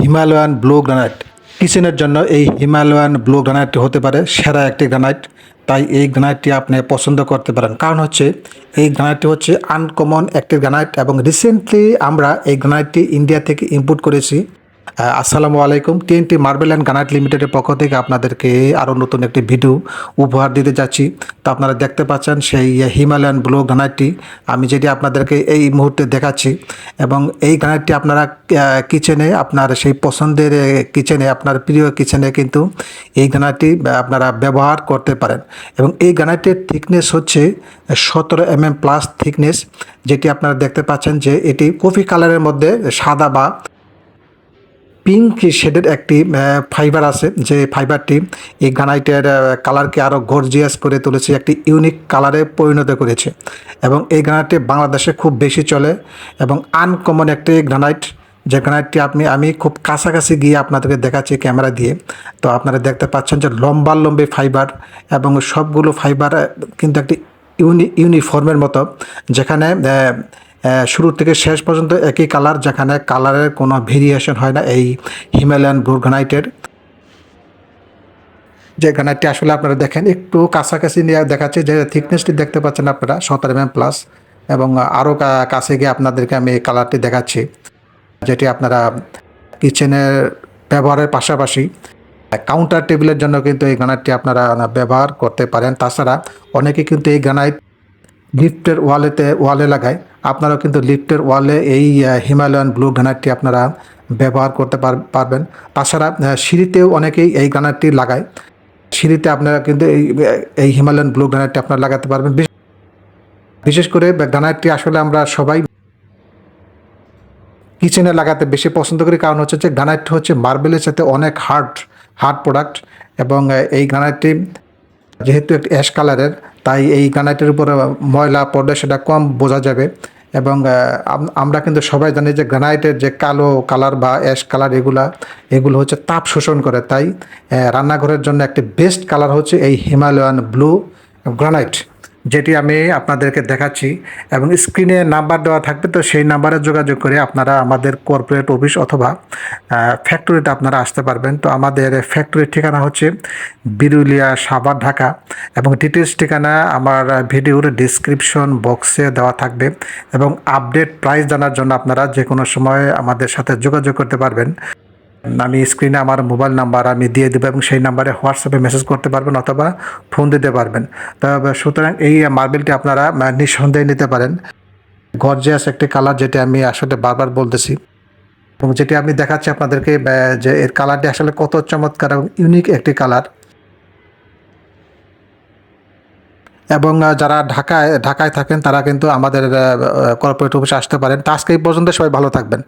Himalayan blue granite. কিচেনের জন্য এই হিমালয়ান ব্লু গ্রানাইটটি হতে পারে সেরা একটি গ্রানাইট। তাই এই গ্রানাইটটি আপনি পছন্দ করতে পারেন, কারণ হচ্ছে এই গ্রানাইটটি হচ্ছে আনকমন একটি গ্রানাইট এবং রিসেন্টলি আমরা এই গ্রানাইটটি ইন্ডিয়া থেকে ইম্পোর্ট করেছি। আসসালামু আলাইকুম। টিএনটি মার্বেল অ্যান্ড গ্রানাইট লিমিটেডের পক্ষ থেকে আপনাদেরকে আরও নতুন একটি ভিডিও উপহার দিতে যাচ্ছি। তো আপনারা দেখতে পাচ্ছেন সেই হিমালয়ান ব্লু গ্রানাইটটি আমি যেটি আপনাদেরকে এই মুহূর্তে দেখাচ্ছি, এবং এই গ্রানাইটটি আপনারা কিচেনে আপনার সেই পছন্দের কিচেনে আপনার প্রিয় কিচেনে কিন্তু এই গ্রানাইটটি আপনারা ব্যবহার করতে পারেন। এবং এই গ্রানাইটের থিকনেস হচ্ছে 17 mm প্লাস থিকনেস, যেটি আপনারা দেখতে পাচ্ছেন যে এটি কফি কালারের মধ্যে সাদা বা পিঙ্ক শেডের একটি ফাইবার আছে, যে ফাইবারটি এই গ্রানাইটের কালারকে আরও গর্জিয়াস করে তুলেছে, একটি ইউনিক কালারে পরিণত করেছে। এবং এই গ্রানাইটটি বাংলাদেশে খুব বেশি চলে এবং আনকমন একটি গ্রানাইট, যে গ্রানাইটটি আমি খুব কাছাকাছি গিয়ে আপনাদেরকে দেখাচ্ছি ক্যামেরা দিয়ে। তো আপনারা দেখতে পাচ্ছেন যে লম্বি ফাইবার, এবং সবগুলো ফাইবার কিন্তু একটি ইউনিফর্মের মতো, যেখানে শুরু থেকে শেষ পর্যন্ত একই কালার, যেখানে কালারের কোনো ভেরিয়েশন হয় না। এই হিমালয়ান ব্লু গ্রানাইটের যে গ্রানাইটটি আসলে আপনারা দেখেন একটু কাছাকাছি নিয়ে দেখাচ্ছে, যে থিকনেসটি দেখতে পাচ্ছেন আপনারা 17 mm প্লাস, এবং আরও কাছে গিয়ে আপনাদেরকে আমি এই কালারটি দেখাচ্ছি, যেটি আপনারা কিচেনের ব্যবহারের পাশাপাশি কাউন্টার টেবিলের জন্য কিন্তু এই গ্রানাইটটি আপনারা ব্যবহার করতে পারেন। তাছাড়া অনেকে কিন্তু এই গ্রানাইট লিফটের ওয়ালে লাগায়। আপনারাও কিন্তু লিফটের ওয়ালে এই হিমালয়ান ব্লু গ্রানাইটটি আপনারা ব্যবহার করতে পারবেন। তাছাড়া সিঁড়িতেও অনেকেই এই গ্রানাইটটি লাগায়। সিঁড়িতে আপনারা কিন্তু এই হিমালয়ান ব্লু গ্রানাইটটি আপনারা লাগাতে পারবেন। বিশেষ করে গ্রানাইটটি আসলে আমরা সবাই কিচেনে লাগাতে বেশি পছন্দ করি, কারণ হচ্ছে যে গ্রানাইট হচ্ছে মার্বেলের সাথে অনেক হার্ড প্রোডাক্ট, এবং এই গ্রানাইটটি যেহেতু একটি অ্যাশ কালারের, তাই এই গ্রানাইটের উপরে ময়লা পড়লে সেটা কম বোঝা যাবে। এবং আমরা কিন্তু সবাই জানি যে গ্রানাইটের যে কালো কালার বা অ্যাশ কালার এগুলো হচ্ছে তাপ শোষণ করে। তাই রান্নাঘরের জন্য একটি বেস্ট কালার হচ্ছে এই হিমালয়ান ব্লু গ্রানাইট, যেটি আমি আপনাদেরকে দেখাচ্ছি। এবং স্ক্রিনে নাম্বার দেওয়া থাকবে, তো সেই নাম্বারে যোগাযোগ করে আপনারা আমাদের কর্পোরেট অফিস অথবা ফ্যাক্টরিতে আপনারা আসতে পারবেন। তো আমাদের ফ্যাক্টরির ঠিকানা হচ্ছে বিরুলিয়া, সাভার, ঢাকা, এবং ডিটেলস ঠিকানা আমার ভিডিওর ডিসক্রিপশন বক্সে দেওয়া থাকবে। এবং আপডেট প্রাইস জানার জন্য আপনারা যে কোনো সময় আমাদের সাথে যোগাযোগ করতে পারবেন। আমি স্ক্রিনে আমার মোবাইল নাম্বার আমি দিয়ে দেবো, এবং সেই নাম্বারে হোয়াটসঅ্যাপে মেসেজ করতে পারবেন অথবা ফোন দিতে পারবেন। তবে সুতরাং এই মার্বেলটি আপনারা নিঃসন্দেহে নিতে পারেন। গর্জিয়াস একটি কালার, যেটি আমি আসলে বারবার বলতেছি, এবং যেটি আমি দেখাচ্ছি আপনাদেরকে যে এর কালারটি আসলে কত চমৎকার এবং ইউনিক একটি কালার। এবং যারা ঢাকায় থাকেন তারা কিন্তু আমাদের কর্পোরেট অফিসে আসতে পারেন। তো আজকে এই পর্যন্ত, সবাই ভালো থাকবেন।